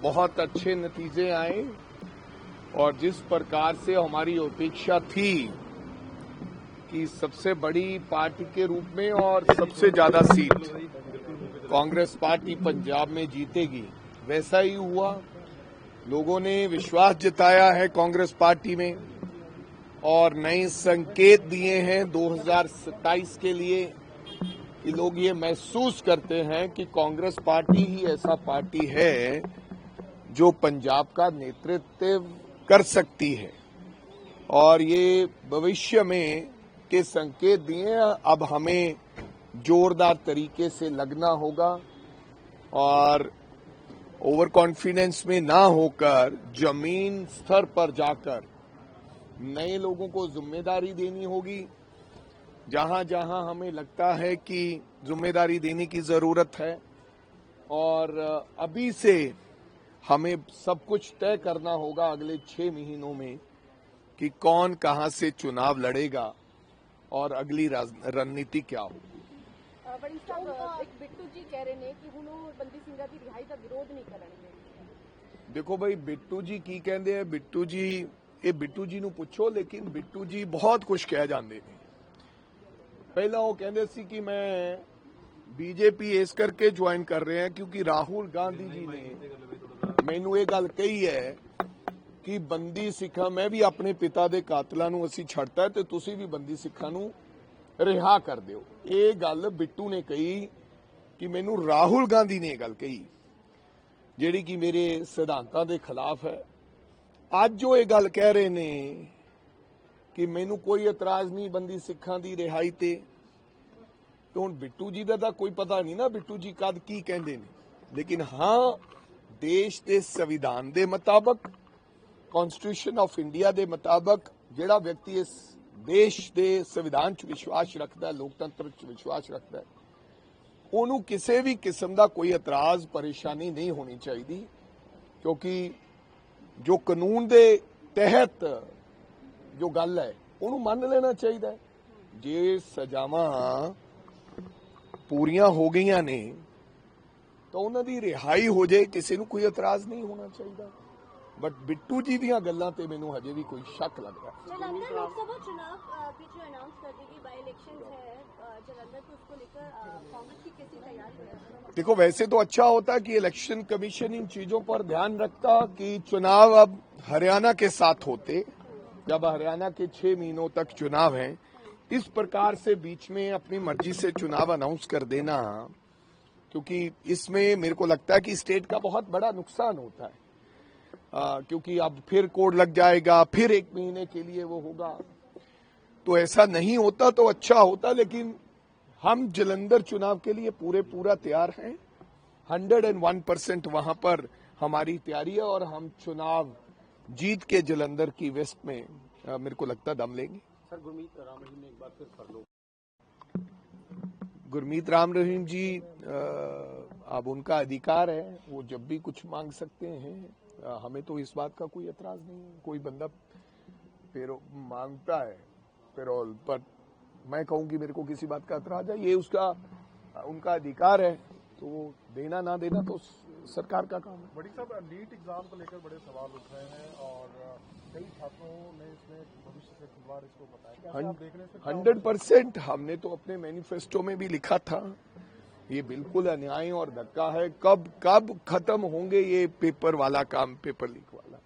बहुत अच्छे नतीजे आए और जिस प्रकार से हमारी अपेक्षा थी कि सबसे बड़ी पार्टी के रूप में और सबसे ज्यादा सीट कांग्रेस पार्टी पंजाब में जीतेगी, वैसा ही हुआ। लोगों ने विश्वास जताया है कांग्रेस पार्टी में और नए संकेत दिए हैं 2027 के लिए कि लोग ये महसूस करते हैं कि कांग्रेस पार्टी ही ऐसा पार्टी है जो पंजाब का नेतृत्व कर सकती है और ये भविष्य में के संकेत दिए। अब हमें जोरदार तरीके से लगना होगा और ओवर कॉन्फिडेंस में ना होकर जमीन स्तर पर जाकर नए लोगों को जिम्मेदारी देनी होगी। जहां जहां हमें लगता है कि जिम्मेदारी देने की जरूरत है और अभी से हमें सब कुछ तय करना होगा अगले 6 महीनों में कि कौन कहां से चुनाव लड़ेगा और अगली रणनीति क्या होगी। बड़ी साहब एक बिट्टू जी कह रहे हैं कि ਹੁਣ ਬੰਦੀ ਸਿੰਘਾਂ ਦੀ ਰਿਹਾਈ ਦਾ ਵਿਰੋਧ ਨਹੀਂ ਕਰਨਗੇ। देखो भाई बिट्टू जी की कहते हैं, बिट्टू जी ये बिट्टू जी ਨੂੰ ਪੁੱਛੋ, लेकिन बिट्टू जी बहुत कुछ कह ਜਾਂਦੇ ਨੇ। ਪਹਿਲਾਂ ਉਹ ਕਹਿੰਦੇ ਸੀ कि मैं बीजेपी इस करके ज्वाइन कर रहे हैं क्योंकि राहुल गांधी जी ने मैनू ये गल कही है कि बंदी सिखा मैं भी अपने पिता के कातलों ਨੂੰ ਅਸੀਂ ਛੱਡਤਾ ਤੇ ਤੁਸੀਂ भी बंदी सिखा ਨੂੰ ਰਿਹਾ कर ਦਿਓ। ਇਹ ਗੱਲ ਬਿੱਟੂ ਨੇ ਕਹੀ ਕਿ ਮੈਨੂੰ ਰਾਹੁਲ ਗਾਂਧੀ ਨੇ ਇਹ ਗੱਲ ਕਹੀ ਜਿਹੜੀ ਕਿ ਮੇਰੇ ਸਿਧਾਂਤਾਂ ਦੇ ਖਿਲਾਫ ਹੈ। ਅੱਜ ਜੋ ਇਹ ਗੱਲ ਕਹਿ ਰਹੇ ਨੇ ਕਿ ਮੈਨੂੰ ਕੋਈ ਇਤਰਾਜ਼ ਨਹੀਂ ਬੰਦੀ ਸਿੱਖਾਂ ਦੀ ਰਿਹਾਈ ਤੇ ਹੁਣ ਬਿੱਟੂ ਜੀ ਦਾ ਤਾਂ ਕੋਈ ਪਤਾ ਨਹੀਂ ਨਾ ਬਿੱਟੂ ਜੀ ਕਦ ਕੀ ਕਹਿੰਦੇ ਨੇ, ਲੇਕਿਨ ਹਾਂ ਦੇਸ਼ ਦੇ ਸੰਵਿਧਾਨ ਦੇ ਮੁਤਾਬਕ ਕਨਸਟੀਟਿਊਸ਼ਨ ਆਫ ਇੰਡੀਆ ਦੇ ਮੁਤਾਬਕ ਜਿਹੜਾ ਵਿਅਕਤੀ ਇਸ ਦੇਸ਼ ਦੇ ਸੰਵਿਧਾਨ 'ਚ ਵਿਸ਼ਵਾਸ ਰੱਖਦਾ ਹੈ, ਲੋਕਤੰਤਰ 'ਚ ਵਿਸ਼ਵਾਸ ਰੱਖਦਾ ਹੈ, ਉਹਨੂੰ ਕਿਸੇ ਵੀ ਕਿਸਮ ਦਾ ਕੋਈ ਇਤਰਾਜ਼ ਪਰੇਸ਼ਾਨੀ ਨਹੀਂ ਹੋਣੀ ਚਾਹੀਦੀ ਕਿਉਂਕਿ ਜੋ ਕਾਨੂੰਨ ਦੇ ਤਹਿਤ ਜੋ ਗੱਲ ਹੈ ਉਹਨੂੰ ਮੰਨ ਲੈਣਾ ਚਾਹੀਦਾ ਹੈ। ਜੇ ਸਜ਼ਾਵਾਂ ਪੂਰੀਆਂ ਹੋ ਗਈਆਂ ਨੇ ਤਾਂ ਉਹਨਾਂ ਦੀ ਰਿਹਾਈ ਹੋ ਜਾਏ, ਕਿਸੇ ਨੂੰ ਕੋਈ ਇਤਰਾਜ਼ ਨਹੀਂ ਹੋਣਾ ਚਾਹੀਦਾ। बट बिट्टू जी ਦੀਆਂ ਗੱਲਾਂ ਤੇ ਮੈਨੂੰ ਹਜੇ ਵੀ ਕੋਈ ਸ਼ੱਕ ਲੱਗਦਾ ਹੈ। जलंधर लोकसभा चुनाव भी जो अनाउंस कर देगी बाई इलेक्शन है जलंधर, तो उसको लेकर कांग्रेस की कैसी तैयारी है? देखो वैसे तो अच्छा होता कि इलेक्शन कमीशन इन चीजों पर ध्यान रखता कि चुनाव अब हरियाणा के साथ होते, जब हरियाणा के 6 महीनों तक चुनाव हैं, इस प्रकार से बीच में अपनी मर्जी से चुनाव अनाउंस कर देना, क्योंकि इसमें मेरे को लगता है कि स्टेट का बहुत बड़ा नुकसान होता है क्योंकि अब फिर कोड लग जाएगा, फिर 1 महीने के लिए वो होगा, तो ऐसा नहीं होता तो अच्छा होता। लेकिन हम जलंधर चुनाव के लिए पूरा तैयार हैं, 101% वहां पर हमारी तैयारी है और हम चुनाव जीत के जलंधर की वेस्ट में मेरे को लगता दम लेंगे। सर गुरमीत राम रहीम ने एक बार फिर फरलो। गुरमीत राम रहीम जी अब उनका अधिकार है, वो जब भी कुछ मांग सकते हैं, हमें तो इस बात का कोई एतराज नहीं है। कोई बंदा मांगता है पेरोल पर मैं कहूं कि मेरे को किसी बात का एतराज है, ये उसका उनका अधिकार है, तो वो देना ना देना तो सरकार का काम है। बड़ी साहब नीट एग्जाम को लेकर बड़े सवाल उठ रहे हैं और कई छात्रों ने इसमें भविष्य से खिलवाड़ इसको बताया। कैसे आप देख रहे हैं? 100% हमने तो अपने मैनिफेस्टो में भी लिखा था ये बिल्कुल अन्याय और धक्का है। कब खत्म होंगे ये पेपर वाला काम, पेपर लीक वाला?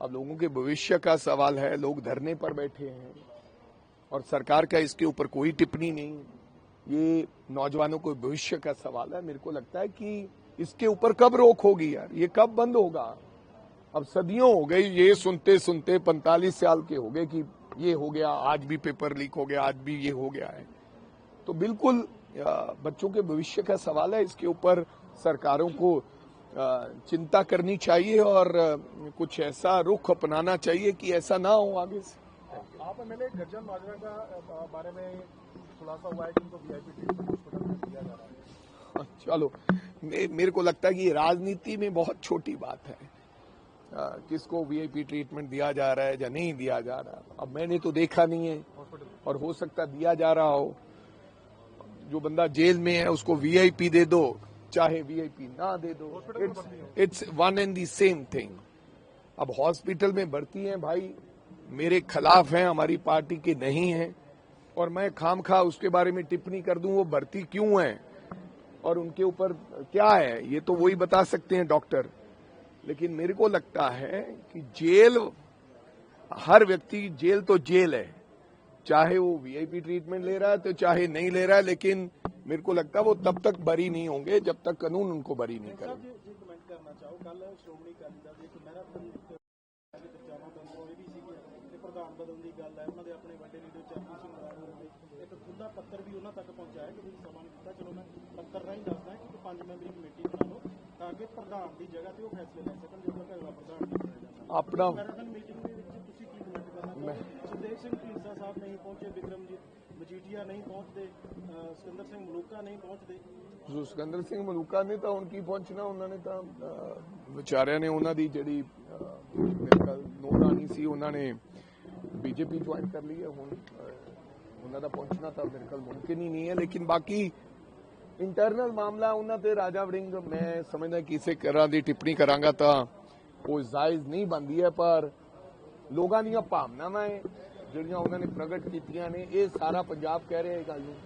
अब लोगों के भविष्य का सवाल है, लोग धरने पर बैठे हैं और सरकार का इसके ऊपर कोई टिप्पणी नहीं। ये नौजवानों को भविष्य का सवाल है। मेरे को लगता है कि इसके ऊपर कब रोक होगी यार, ये कब बंद होगा? अब सदियों हो गई ये सुनते सुनते, 45 साल के हो गए कि ये हो गया, आज भी पेपर लीक हो गया, आज भी ये हो गया है। तो बिल्कुल बच्चों के भविष्य का सवाल है, इसके ऊपर सरकारों को चिंता करनी चाहिए और कुछ ऐसा रुख अपनाना चाहिए कि ऐसा ना हो आगे से। आप एमएलए गर्जन माजरा का बारे में खुलासा हुआ है कि उनको वीआईपी ट्रीटमेंट हॉस्पिटल में दिया जा रहा है। चलो मेरे को लगता है कि राजनीति में बहुत छोटी बात है किसको वीआईपी ट्रीटमेंट दिया जा रहा है या नहीं दिया जा रहा। अब मैंने तो देखा नहीं है और हो सकता दिया जा रहा हो। जो बंदा जेल में है उसको वीआईपी दे दो, चाहे वीआईपी ना दे दो, it's one and the same thing. अब हॉस्पिटल में भर्ती हैं भाई, मेरे खिलाफ हैं, हमारी पार्टी के नहीं हैं, और मैं खामखा उसके बारे में टिप्पणी कर दूं वो भर्ती क्यों है और उनके ऊपर क्या है, ये तो वही बता सकते हैं डॉक्टर। लेकिन मेरे को लगता है कि जेल, हर व्यक्ति, जेल तो जेल है, चाहे वो वीआईपी ट्रीटमेंट ले रहा है तो चाहे नहीं ले रहा है, लेकिन मेरे को लगता है वो तब तक बरी नहीं होंगे जब तक कानून उनको बरी नहीं करे। ਪ੍ਰਧਾਨ ਬਦਲਣ ਦੀ ਗੱਲ ਹੈ, ਉਹਨਾਂ ਦੇ ਆਪਣੇ ਵੱਡੇ ਲੀਡਰ ਚਰਨਜੀਤ ਸਿੰਘ ਬਰਾੜ ਹੋਣਗੇ, ਇੱਕ ਖੁੱਲਾ ਪੱਤਰ ਵੀ ਉਹਨਾਂ ਤੱਕ ਪਹੁੰਚਾਇਆ ਕਿ ਤੁਸੀਂ ਸਮਾਂ ਨਹੀਂ ਦਿੱਤਾ। ਚਲੋ ਮੈਂ ਪੱਤਰ ਰਾਹੀਂ ਦੱਸਦਾ ਕਿ 5 ਮੈਂਬਰੀ ਕਮੇਟੀ ਬਣਾ ਲਓ ਤਾਂ ਕਿ ਪ੍ਰਧਾਨ ਦੀ ਜਗ੍ਹਾ ਤੇ ਉਹ ਫੈਸਲੇ ਲੈ ਸਕਣ ਜਦੋਂ ਤੱਕ ਅਗਲਾ ਪ੍ਰਧਾਨ ਨਹੀਂ ਬਣਿਆ ਜਾਂਦਾ। ਆਪਣਾ ਮੈਰਾਥਨ ਮੀਟਿੰਗ ਦੇ ਵਿੱਚ ਤੁਸੀਂ ਕੀ ਕਮੈਂਟ ਕਰਨਾ ਚਾਹੋਗੇ? ਸੁਖਦੇਵ ਸਿੰਘ ਢੀਂਡਸਾ ਸਾਹਿਬ ਨਹੀਂ ਪਹੁੰਚੇ, ਬਿਕਰਮਜੀਤ ਮਜੀਠੀਆ ਨਹੀਂ ਪਹੁੰਚਦੇ, ਸਿਕੰਦਰ ਸਿੰਘ ਮਲੂਕਾ ਨਹੀਂ ਪਹੁੰਚਦੇ। ਜੋ ਸਿਕੰਦਰ ਸਿੰਘ ਮਲੂਕਾ ਨੇ ਤਾਂ ਹੁਣ ਕੀ ਪਹੁੰਚਣਾ, ਉਹਨਾਂ ਨੇ ਤਾਂ ਵਿਚਾਰਿਆਂ ਨੇ ਉਹਨਾਂ ਦੀ ਜਿਹੜੀ ਮੇਰੇ ਖਿਆਲ ਨੌਰਾਨੀ ਸੀ ਉਹਨਾਂ ਨੇ बीजेपी ज्वाइन कर ली है, उन्होंने पहुंचना था मेरे ख्याल मुमकिन ही नहीं है। लेकिन बाकी इंटरनल मामला उन्होंने राजा वड़िंग, मैं समझदा किसी तरह की टिप्पणी करांगा तो वो जायज नहीं बनती है, पर लोगों दी भावनावां जिहड़ियां उन्होंने प्रगट कीतियां ने, ये सारा पंजाब कह रहा है गल नूं,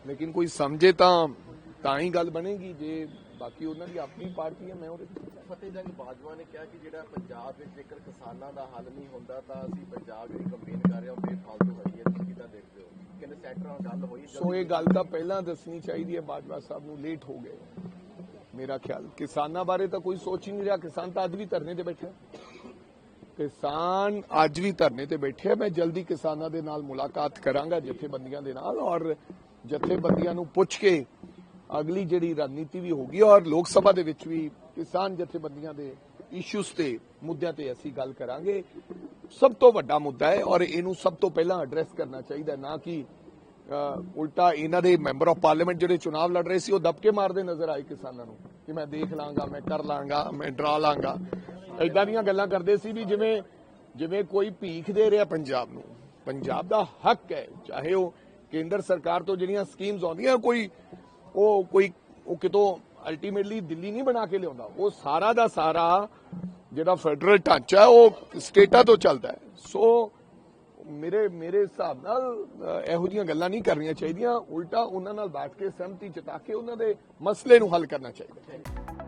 लेकिन कोई समझे ਤਾਂ ਹੀ ਗੱਲ ਬਣੇਗੀ, ਜੇ ਬਾਕੀ ਉਹਨਾਂ ਦੀ ਆਪਣੀ ਪਾਰਟੀ ਹੈ। ਮੈਂ ਉਹਦੇ ਫਤਿਹ ਸਿੰਘ ਬਾਜਵਾ ਨੇ ਕਿਹਾ ਕਿ ਜਿਹੜਾ ਪੰਜਾਬ ਵਿੱਚ ਜੇਕਰ ਕਿਸਾਨਾਂ ਦਾ ਹੱਲ ਨਹੀਂ ਹੁੰਦਾ ਤਾਂ ਅਸੀਂ ਪੰਜਾਬ ਜਿਹੜੀ ਕੰਪੇਨ ਕਰ ਰਹੇ ਹਾਂ ਬੇਫਾਲਤੂ ਹੋਈ ਹੈ। ਤੁਸੀਂ ਕਿੱਦਾਂ ਦੇਖਦੇ ਹੋ? ਕਹਿੰਦੇ ਸੈਕਟਰ ਨਾਲ ਗੱਲ ਹੋਈ, ਸੋ ਇਹ ਗੱਲ ਤਾਂ ਪਹਿਲਾਂ ਦੱਸਣੀ ਚਾਹੀਦੀ ਹੈ, ਬਾਜਵਾ ਸਾਹਿਬ ਨੂੰ ਲੇਟ ਹੋ ਗਏ। ਮੇਰਾ ਖਿਆਲ ਕਿਸਾਨਾਂ ਬਾਰੇ ਤਾਂ ਕੋਈ ਸੋਚ ਹੀ ਨਹੀਂ ਰਿਹਾ। ਕਿਸਾਨ ਤਾਂ ਅੱਜ ਵੀ ਧਰਨੇ ਤੇ ਬੈਠੇ, ਕਿਸਾਨ ਅੱਜ ਵੀ ਧਰਨੇ ਤੇ ਬੈਠੇ। ਮੈਂ ਜਲਦੀ ਕਿਸਾਨਾਂ ਦੇ ਨਾਲ ਮੁਲਾਕਾਤ ਕਰਾਂਗਾ, ਜਥੇਬੰਦੀਆਂ ਦੇ ਨਾਲ, ਔਰ ਜਥੇਬੰਦੀਆਂ ਨੂੰ ਪੁੱਛ ਕੇ ਅਗਲੀ ਜਿਹੜੀ ਰਣਨੀਤੀ ਵੀ ਹੋਗੀ, ਔਰ ਲੋਕ ਸਭਾ ਦੇ ਵਿੱਚ ਵੀ ਕਿਸਾਨ ਜਥੇਬੰਦੀਆਂ ਦੇ ਇਸ਼ੂਜ਼ ਤੇ ਮੁੱਦਿਆਂ ਤੇ ਅਸੀਂ ਗੱਲ ਕਰਾਂਗੇ। ਸਭ ਤੋਂ ਵੱਡਾ ਮੁੱਦਾ ਹੈ ਔਰ ਇਹਨੂੰ ਸਭ ਤੋਂ ਪਹਿਲਾਂ ਐਡਰੈਸ ਕਰਨਾ ਚਾਹੀਦਾ, ਨਾ ਕਿ ਉਲਟਾ ਇਹਨਾਂ ਦੇ ਮੈਂਬਰ ਆਫ ਪਾਰਲੀਮੈਂਟ ਜਿਹੜੇ ਚੁਣਾਵ ਲੜ ਰਹੇ ਸੀ ਉਹ ਦਬਕੇ ਮਾਰਦੇ ਨਜ਼ਰ ਆਏ ਕਿਸਾਨਾਂ ਨੂੰ ਕਿ ਮੈਂ ਦੇਖ ਲਾਂਗਾ, ਮੈਂ ਕਰ ਲਾਂਗਾ, ਮੈਂ ਡਰਾ ਲਾਂਗਾ। ਏਦਾਂ ਦੀਆਂ ਗੱਲਾਂ ਕਰਦੇ ਸੀ ਵੀ ਜਿਵੇਂ ਕੋਈ ਭੀਖ ਦੇ ਰਿਹਾ ਪੰਜਾਬ ਨੂੰ। ਪੰਜਾਬ ਦਾ ਹੱਕ ਹੈ, ਚਾਹੇ ਉਹ ਕੇਂਦਰ ਸਰਕਾਰ ਤੋਂ ਜਿਹੜੀਆਂ ਸਕੀਮਸ ਆਉਂਦੀਆਂ ਕੋਈ ਕਿਤੋਂ ਅਲਟੀਮੇਟਲੀ ਦਿੱਲੀ ਨਹੀਂ ਬਣਾ ਕੇ ਲਿਆਉਂਦਾ, ਉਹ ਸਾਰਾ ਦਾ ਸਾਰਾ ਜਿਹੜਾ ਫੈਡਰਲ ਢਾਂਚਾ ਉਹ ਸਟੇਟਾਂ ਤੋਂ ਚੱਲਦਾ ਹੈ। ਸੋ ਮੇਰੇ ਹਿਸਾਬ ਨਾਲ ਇਹੋ ਜਿਹੀਆਂ ਗੱਲਾਂ ਨਹੀਂ ਕਰਨੀਆਂ ਚਾਹੀਦੀਆਂ, ਉਲਟਾ ਉਹਨਾਂ ਨਾਲ ਬੈਠ ਕੇ ਸਹਿਮਤੀ ਜਤਾ ਕੇ ਉਹਨਾਂ ਦੇ ਮਸਲੇ ਨੂੰ ਹੱਲ ਕਰਨਾ ਚਾਹੀਦਾ ਹੈ।